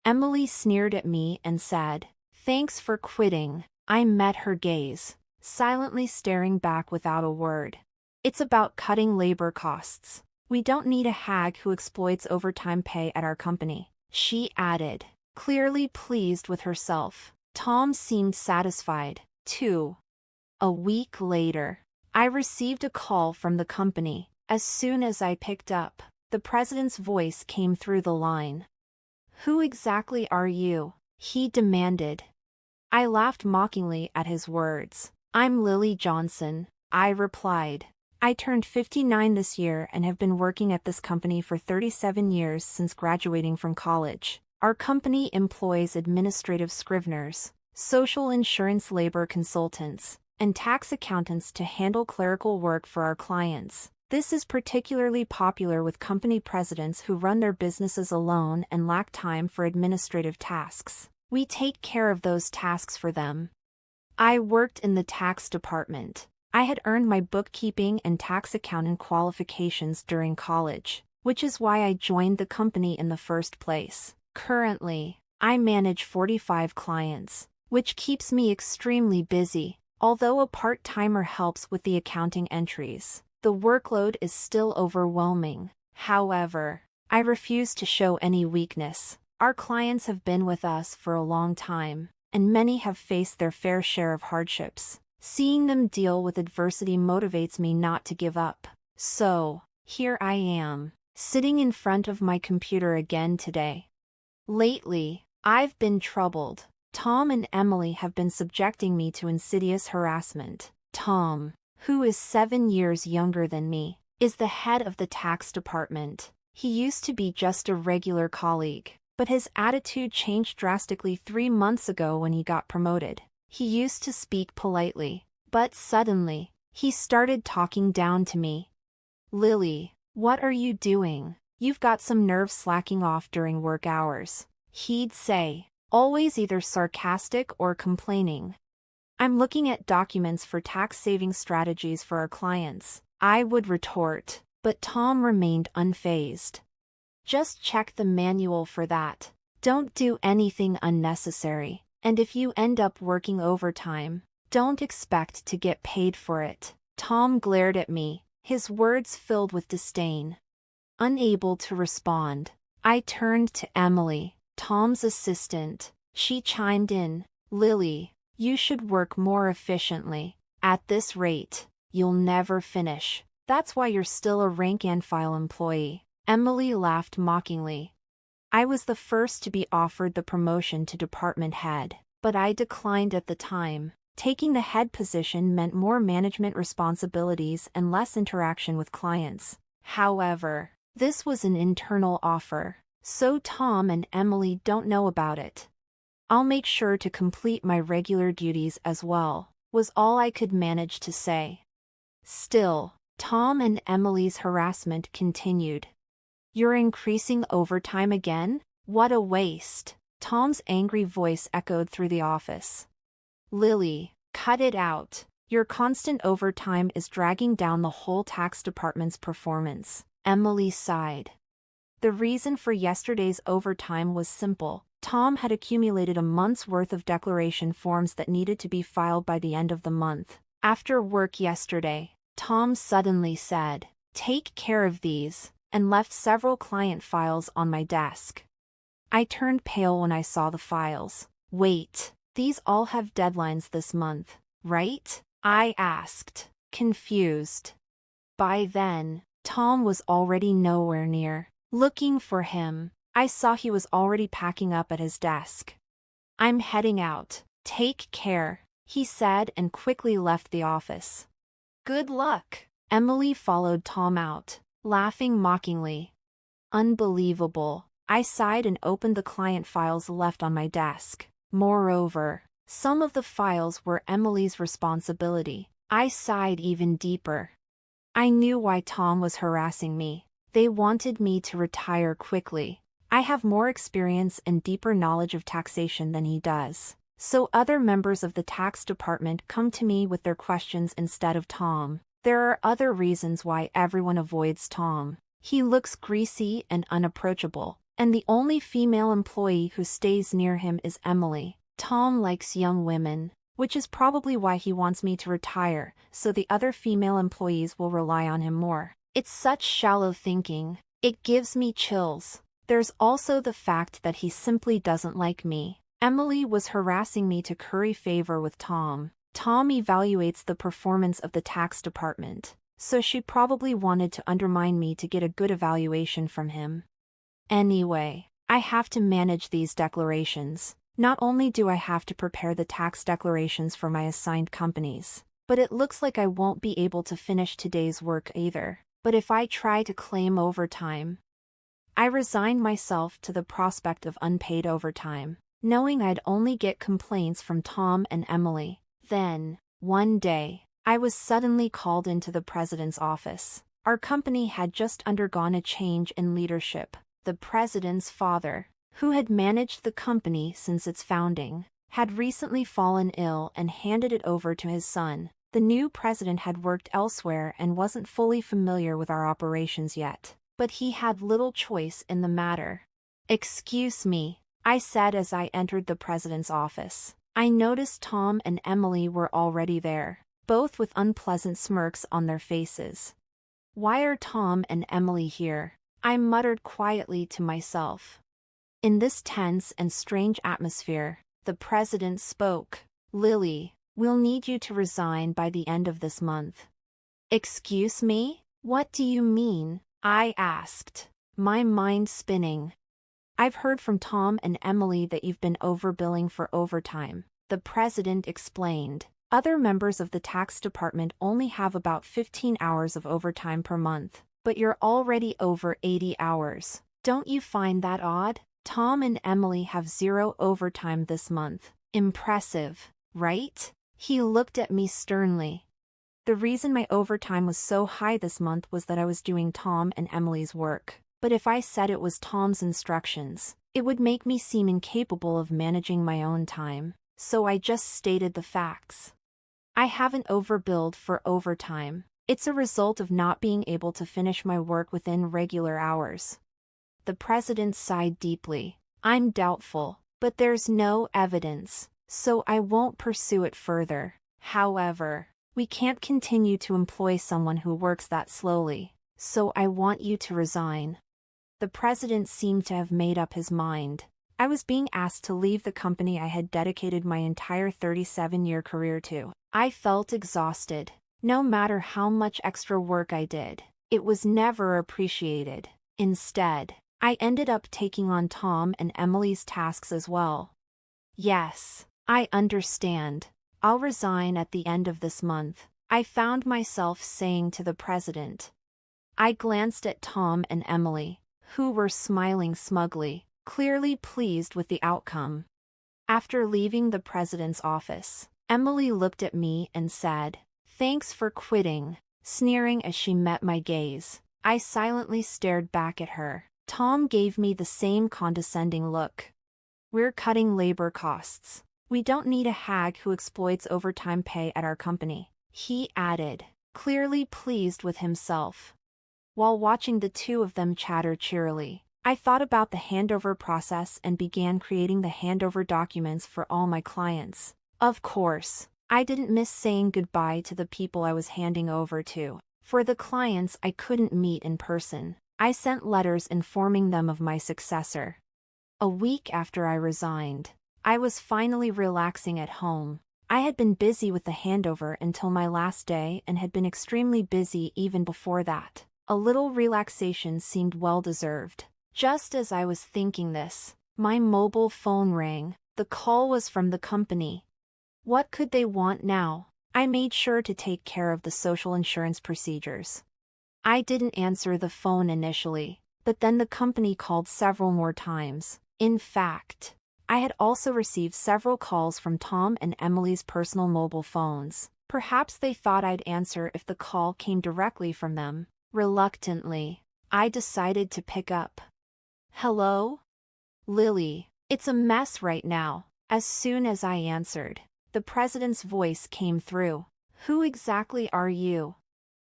Emily sneered at me and said, "Thanks for quitting." I met her gaze, silently staring back without a word. "It's about cutting labor costs. We don't need a hag who exploits overtime pay at our company," she added, clearly pleased with herself. Tom seemed satisfied, too. A week later, I received a call from the company. As soon as I picked up, the president's voice came through the line. "Who exactly are you?" he demanded. I laughed mockingly at his words. "I'm Lily Johnson," I replied. "I turned 59 this year and have been working at this company for 37 years since graduating from college. Our company employs administrative scriveners, social insurance labor consultants, and tax accountants to handle clerical work for our clients. This is particularly popular with company presidents who run their businesses alone and lack time for administrative tasks. We take care of those tasks for them." I worked in the tax department. I had earned my bookkeeping and tax accountant qualifications during college, which is why I joined the company in the first place. Currently, I manage 45 clients, which keeps me extremely busy. Although a part-timer helps with the accounting entries, the workload is still overwhelming. However, I refuse to show any weakness. Our clients have been with us for a long time, and many have faced their fair share of hardships. Seeing them deal with adversity motivates me not to give up. So, here I am, sitting in front of my computer again today. Lately, I've been troubled. Tom and Emily have been subjecting me to insidious harassment. Tom, who is 7 years younger than me, is the head of the tax department. He used to be just a regular colleague, but his attitude changed drastically 3 months ago when he got promoted. He used to speak politely, but suddenly, he started talking down to me. "Lily, what are you doing? You've got some nerve slacking off during work hours," he'd say, always either sarcastic or complaining. "I'm looking at documents for tax-saving strategies for our clients," I would retort, but Tom remained unfazed. "Just check the manual for that. Don't do anything unnecessary, and if you end up working overtime, don't expect to get paid for it." Tom glared at me, his words filled with disdain. Unable to respond, I turned to Emily, Tom's assistant. She chimed in, "Lily, you should work more efficiently. At this rate, you'll never finish. That's why you're still a rank-and-file employee." Emily laughed mockingly. I was the first to be offered the promotion to department head, but I declined at the time. Taking the head position meant more management responsibilities and less interaction with clients. However, this was an internal offer, so Tom and Emily don't know about it. "I'll make sure to complete my regular duties as well," was all I could manage to say. Still, Tom and Emily's harassment continued. "You're increasing overtime again? What a waste!" Tom's angry voice echoed through the office. "Lily, cut it out. Your constant overtime is dragging down the whole tax department's performance." Emily sighed. The reason for yesterday's overtime was simple. Tom had accumulated a month's worth of declaration forms that needed to be filed by the end of the month. After work yesterday, Tom suddenly said, "Take care of these," and left several client files on my desk. I turned pale when I saw the files. "Wait, these all have deadlines this month, right?" I asked, confused. By then, Tom was already nowhere near. Looking for him, I saw he was already packing up at his desk. "I'm heading out. Take care," he said and quickly left the office. "Good luck." Emily followed Tom out, laughing mockingly. Unbelievable. I sighed and opened the client files left on my desk. Moreover, some of the files were Emily's responsibility. I sighed even deeper. I knew why Tom was harassing me. They wanted me to retire quickly. I have more experience and deeper knowledge of taxation than he does, so other members of the tax department come to me with their questions instead of Tom. There are other reasons why everyone avoids Tom. He looks greasy and unapproachable. And the only female employee who stays near him is Emily. Tom likes young women, which is probably why he wants me to retire, so the other female employees will rely on him more. It's such shallow thinking. It gives me chills. There's also the fact that he simply doesn't like me. Emily was harassing me to curry favor with Tom. Tom evaluates the performance of the tax department, so she probably wanted to undermine me to get a good evaluation from him. Anyway, I have to manage these declarations. Not only do I have to prepare the tax declarations for my assigned companies, but it looks like I won't be able to finish today's work either. But if I try to claim overtime, I resigned myself to the prospect of unpaid overtime, knowing I'd only get complaints from Tom and Emily. Then, one day, I was suddenly called into the president's office. Our company had just undergone a change in leadership. The president's father, who had managed the company since its founding, had recently fallen ill and handed it over to his son. The new president had worked elsewhere and wasn't fully familiar with our operations yet, but he had little choice in the matter. "Excuse me," I said as I entered the president's office. I noticed Tom and Emily were already there, both with unpleasant smirks on their faces. "Why are Tom and Emily here?" I muttered quietly to myself. In this tense and strange atmosphere, the president spoke. "Lily, we'll need you to resign by the end of this month." "Excuse me? What do you mean?" I asked, my mind spinning. "I've heard from Tom and Emily that you've been overbilling for overtime," the president explained. "Other members of the tax department only have about 15 hours of overtime per month, but you're already over 80 hours. Don't you find that odd? Tom and Emily have 0 overtime this month. Impressive, right?" He looked at me sternly. The reason my overtime was so high this month was that I was doing Tom and Emily's work. But if I said it was Tom's instructions, it would make me seem incapable of managing my own time. So I just stated the facts. I haven't overbilled for overtime. It's a result of not being able to finish my work within regular hours. The president sighed deeply. "I'm doubtful, but there's no evidence, so I won't pursue it further. However, we can't continue to employ someone who works that slowly, so I want you to resign." The president seemed to have made up his mind. I was being asked to leave the company I had dedicated my entire 37-year career to. I felt exhausted. No matter how much extra work I did, it was never appreciated. Instead, I ended up taking on Tom and Emily's tasks as well. "Yes, I understand. I'll resign at the end of this month," I found myself saying to the president. I glanced at Tom and Emily, who were smiling smugly, clearly pleased with the outcome. After leaving the president's office, Emily looked at me and said, "Thanks for quitting," sneering as she met my gaze. I silently stared back at her. Tom gave me the same condescending look. "We're cutting labor costs. We don't need a hag who exploits overtime pay at our company," he added, clearly pleased with himself. While watching the two of them chatter cheerily, I thought about the handover process and began creating the handover documents for all my clients. Of course, I didn't miss saying goodbye to the people I was handing over to. For the clients I couldn't meet in person, I sent letters informing them of my successor. A week after I resigned, I was finally relaxing at home. I had been busy with the handover until my last day and had been extremely busy even before that. A little relaxation seemed well-deserved. Just as I was thinking this, my mobile phone rang. The call was from the company. What could they want now? I made sure to take care of the social insurance procedures. I didn't answer the phone initially, but then the company called several more times. In fact, I had also received several calls from Tom and Emily's personal mobile phones. Perhaps they thought I'd answer if the call came directly from them. Reluctantly, I decided to pick up. "Hello? Lily, it's a mess right now." As soon as I answered, the president's voice came through. "Who exactly are you?"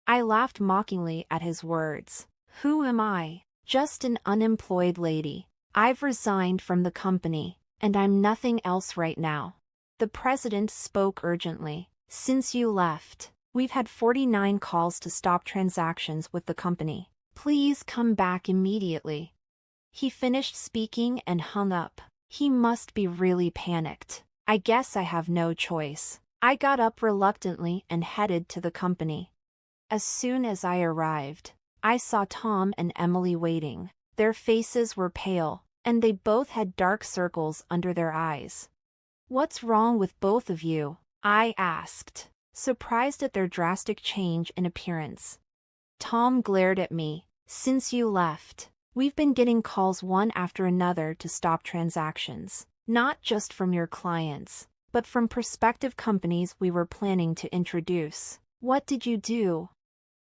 I laughed mockingly at his words. "Who am I? Just an unemployed lady. I've resigned from the company, and I'm nothing else right now. The president spoke urgently. Since you left, we've had 49 calls to stop transactions with the company. Please come back immediately. He finished speaking and hung up. He must be really panicked. I guess I have no choice. I got up reluctantly and headed to the company. As soon as I arrived, I saw Tom and Emily waiting. Their faces were pale, and they both had dark circles under their eyes. "What's wrong with both of you?" I asked, surprised at their drastic change in appearance. Tom glared at me. "Since you left, we've been getting calls one after another to stop transactions, not just from your clients, but from prospective companies we were planning to introduce. What did you do?"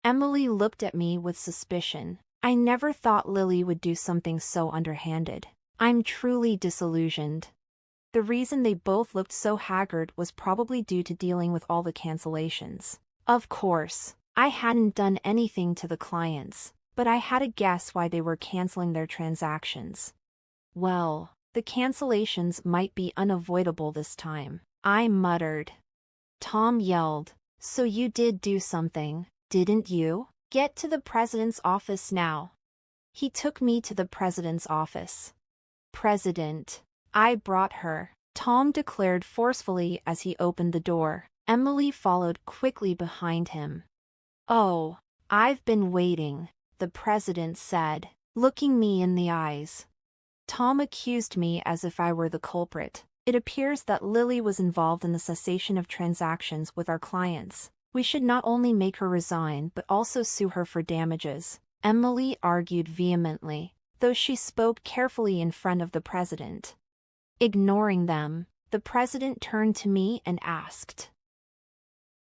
Emily looked at me with suspicion. I never thought Lily would do something so underhanded. I'm truly disillusioned. The reason they both looked so haggard was probably due to dealing with all the cancellations. Of course, I hadn't done anything to the clients, but I had a guess why they were canceling their transactions. "Well, the cancellations might be unavoidable this time," I muttered. Tom yelled, "So you did do something, didn't you? Get to the president's office now." He took me to the president's office. "President, I brought her," Tom declared forcefully as he opened the door. Emily followed quickly behind him. "Oh, I've been waiting," the president said, looking me in the eyes. Tom accused me as if I were the culprit. "It appears that Lily was involved in the cessation of transactions with our clients. We should not only make her resign but also sue her for damages," Emily argued vehemently, though she spoke carefully in front of the president. Ignoring them, the president turned to me and asked,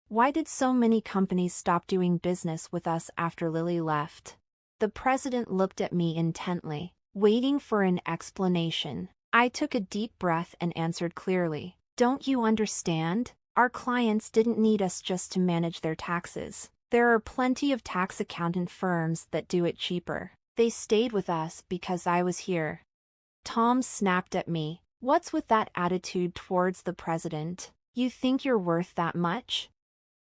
"Why did so many companies stop doing business with us after Lily left?" The president looked at me intently, waiting for an explanation. I took a deep breath and answered clearly, "Don't you understand? Our clients didn't need us just to manage their taxes. There are plenty of tax accountant firms that do it cheaper. They stayed with us because I was here." Tom snapped at me. "What's with that attitude towards the president? You think you're worth that much?"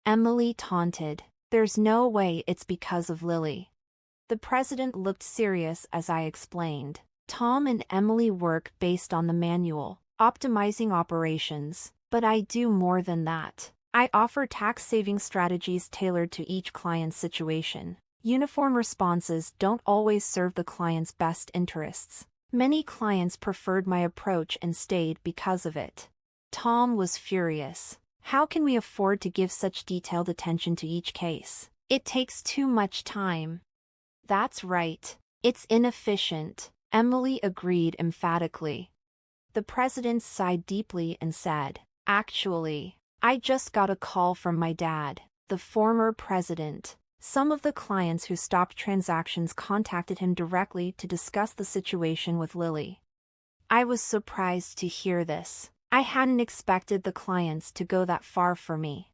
Emily taunted. "There's no way it's because of Lily." The president looked serious as I explained. "Tom and Emily work based on the manual, optimizing operations, but I do more than that. I offer tax-saving strategies tailored to each client's situation. Uniform responses don't always serve the client's best interests. Many clients preferred my approach and stayed because of it." Tom was furious. "How can we afford to give such detailed attention to each case? It takes too much time." "That's right. It's inefficient," Emily agreed emphatically. The president sighed deeply and said, "Actually, I just got a call from my dad, the former president. Some of the clients who stopped transactions contacted him directly to discuss the situation with Lily." I was surprised to hear this. I hadn't expected the clients to go that far for me.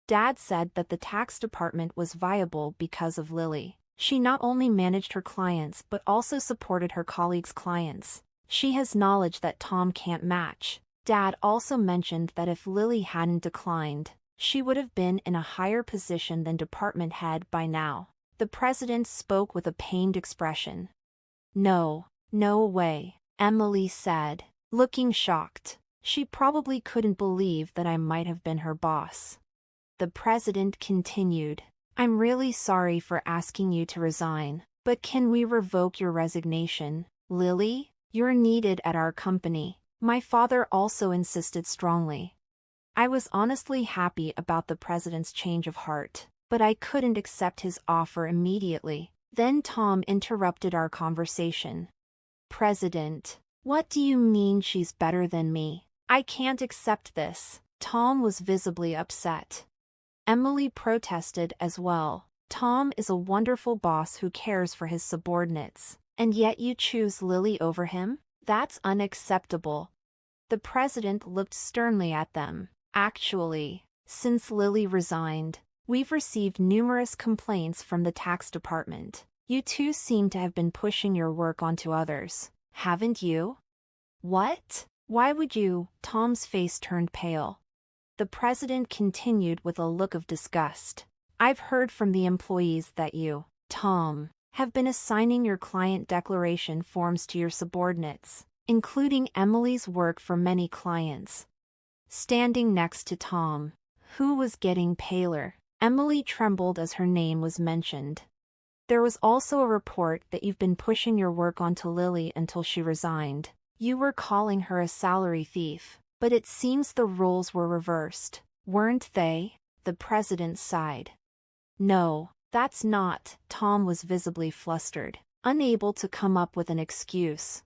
Dad said that the tax department was viable because of Lily. She not only managed her clients but also supported her colleagues' clients. She has knowledge that Tom can't match. Dad also mentioned that if Lily hadn't declined, she would have been in a higher position than department head by now. The president spoke with a pained expression. "No, no way," Emily said, looking shocked. She probably couldn't believe that I might have been her boss. The president continued, "I'm really sorry for asking you to resign, but can we revoke your resignation? Lily, you're needed at our company." My father also insisted strongly. I was honestly happy about the president's change of heart, but I couldn't accept his offer immediately. Then Tom interrupted our conversation. "President, what do you mean she's better than me? I can't accept this." Tom was visibly upset. Emily protested as well. "Tom is a wonderful boss who cares for his subordinates, and yet you choose Lily over him? That's unacceptable." The president looked sternly at them. "Actually, since Lily resigned, we've received numerous complaints from the tax department. You two seem to have been pushing your work onto others. Haven't you? What? Why would you? Tom's face turned pale. The president continued with a look of disgust. I've heard from the employees that you, Tom, have been assigning your client declaration forms to your subordinates, including Emily's work for many clients. Standing next to Tom, who was getting paler, Emily trembled as her name was mentioned. There was also a report that you've been pushing your work onto Lily until she resigned. You were calling her a salary thief, but it seems the roles were reversed, weren't they? The president sighed. No, that's not. Tom was visibly flustered, unable to come up with an excuse.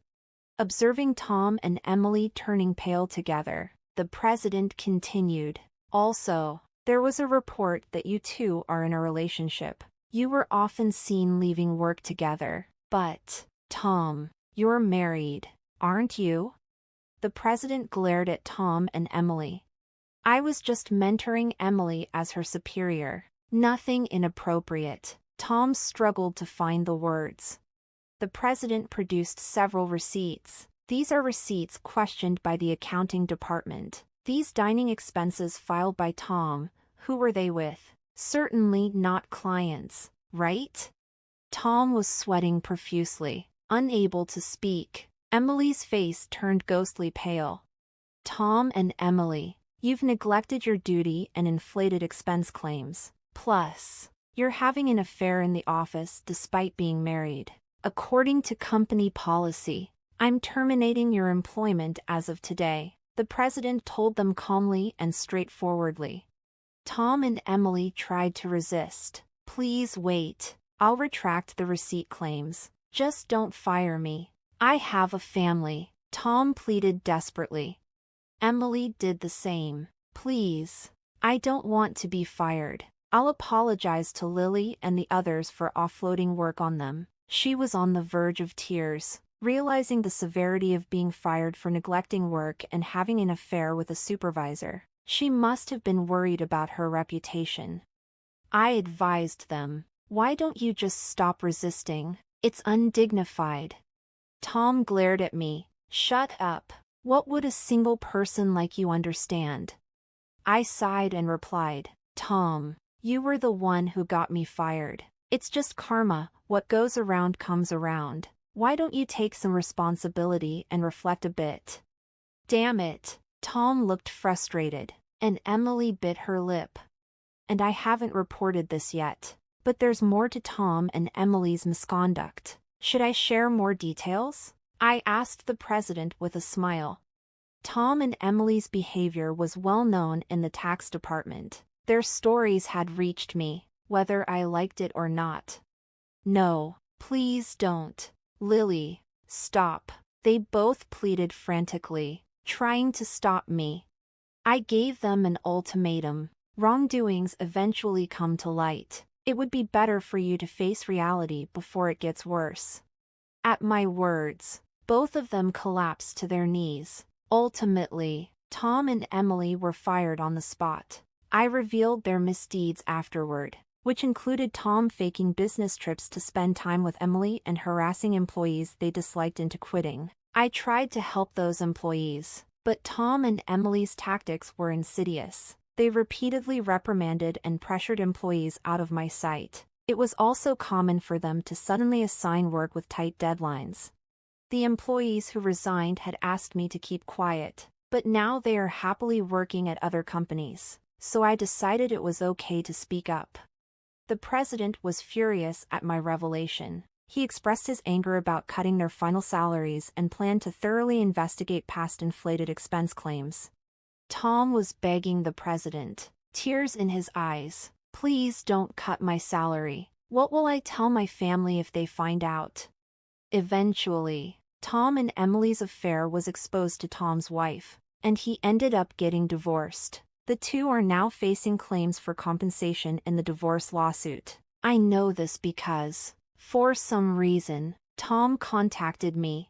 Observing Tom and Emily turning pale together, the president continued. Also, there was a report that you two are in a relationship. You were often seen leaving work together. But, Tom, you're married, aren't you? The president glared at Tom and Emily. I was just mentoring Emily as her superior. Nothing inappropriate. Tom struggled to find the words. The president produced several receipts. These are receipts questioned by the accounting department. These dining expenses filed by Tom, who were they with? Certainly not clients, right? Tom was sweating profusely, unable to speak. Emily's face turned ghostly pale. Tom and Emily, you've neglected your duty and inflated expense claims. Plus, you're having an affair in the office despite being married. According to company policy, I'm terminating your employment as of today, the president told them calmly and straightforwardly. Tom and Emily tried to resist. Please wait. I'll retract the receipt claims. Just don't fire me. I have a family, Tom pleaded desperately. Emily did the same. Please. I don't want to be fired. I'll apologize to Lily and the others for offloading work on them. She was on the verge of tears, realizing the severity of being fired for neglecting work and having an affair with a supervisor. She must have been worried about her reputation. I advised them, why don't you just stop resisting? It's undignified. Tom glared at me. Shut up. What would a single person like you understand? I sighed and replied, Tom, you were the one who got me fired. It's just karma, what goes around comes around. Why don't you take some responsibility and reflect a bit? Damn it. Tom looked frustrated, and Emily bit her lip. And I haven't reported this yet. But there's more to Tom and Emily's misconduct. Should I share more details? I asked the president with a smile. Tom and Emily's behavior was well known in the tax department. Their stories had reached me, whether I liked it or not. No, please don't. Lily, stop. They both pleaded frantically, trying to stop me. I gave them an ultimatum. Wrongdoings eventually come to light. It would be better for you to face reality before it gets worse. At my words, both of them collapsed to their knees. Ultimately, Tom and Emily were fired on the spot. I revealed their misdeeds afterward, which included Tom faking business trips to spend time with Emily and harassing employees they disliked into quitting. I tried to help those employees, but Tom and Emily's tactics were insidious. They repeatedly reprimanded and pressured employees out of my sight. It was also common for them to suddenly assign work with tight deadlines. The employees who resigned had asked me to keep quiet, but now they are happily working at other companies, so I decided it was okay to speak up. The president was furious at my revelation. He expressed his anger about cutting their final salaries and planned to thoroughly investigate past inflated expense claims. Tom was begging the president, tears in his eyes, please don't cut my salary. What will I tell my family if they find out? Eventually, Tom and Emily's affair was exposed to Tom's wife, and he ended up getting divorced. The two are now facing claims for compensation in the divorce lawsuit. I know this because, for some reason, Tom contacted me.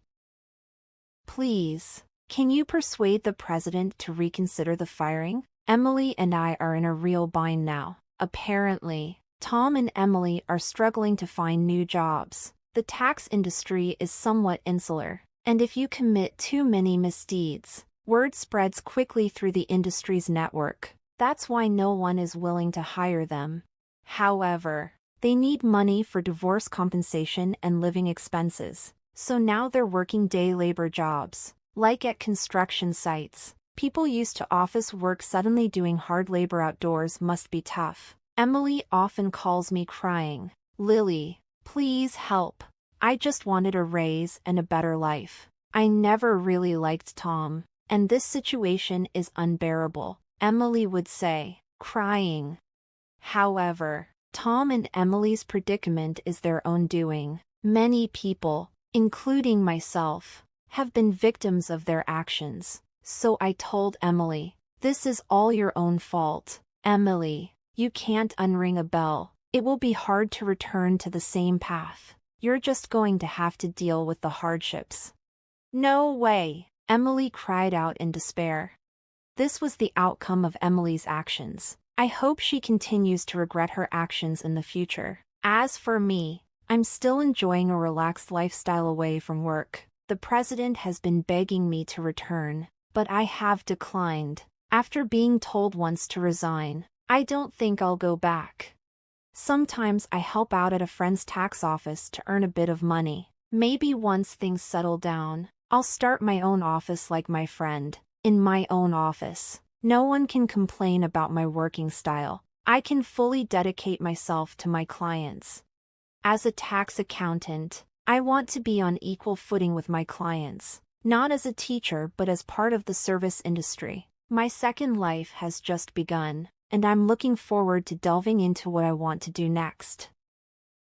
Please, can you persuade the president to reconsider the firing? Emily and I are in a real bind now. Apparently, Tom and Emily are struggling to find new jobs. The tax industry is somewhat insular. And if you commit too many misdeeds, word spreads quickly through the industry's network. That's why no one is willing to hire them. However, they need money for divorce compensation and living expenses, so now they're working day labor jobs. Like at construction sites, people used to office work suddenly doing hard labor outdoors must be tough. Emily often calls me crying, "Lily, please help. I just wanted a raise and a better life. I never really liked Tom, and this situation is unbearable," Emily would say, crying. However, Tom and Emily's predicament is their own doing. Many people, including myself, have been victims of their actions. So I told Emily, "This is all your own fault. Emily, you can't unring a bell. It will be hard to return to the same path. You're just going to have to deal with the hardships." "No way," Emily cried out in despair. This was the outcome of Emily's actions. I hope she continues to regret her actions in the future. As for me, I'm still enjoying a relaxed lifestyle away from work. The president has been begging me to return, but I have declined. After being told once to resign, I don't think I'll go back. Sometimes I help out at a friend's tax office to earn a bit of money. Maybe once things settle down, I'll start my own office like my friend. In my own office, no one can complain about my working style. I can fully dedicate myself to my clients. As a tax accountant, I want to be on equal footing with my clients, not as a teacher but as part of the service industry. My second life has just begun, and I'm looking forward to delving into what I want to do next.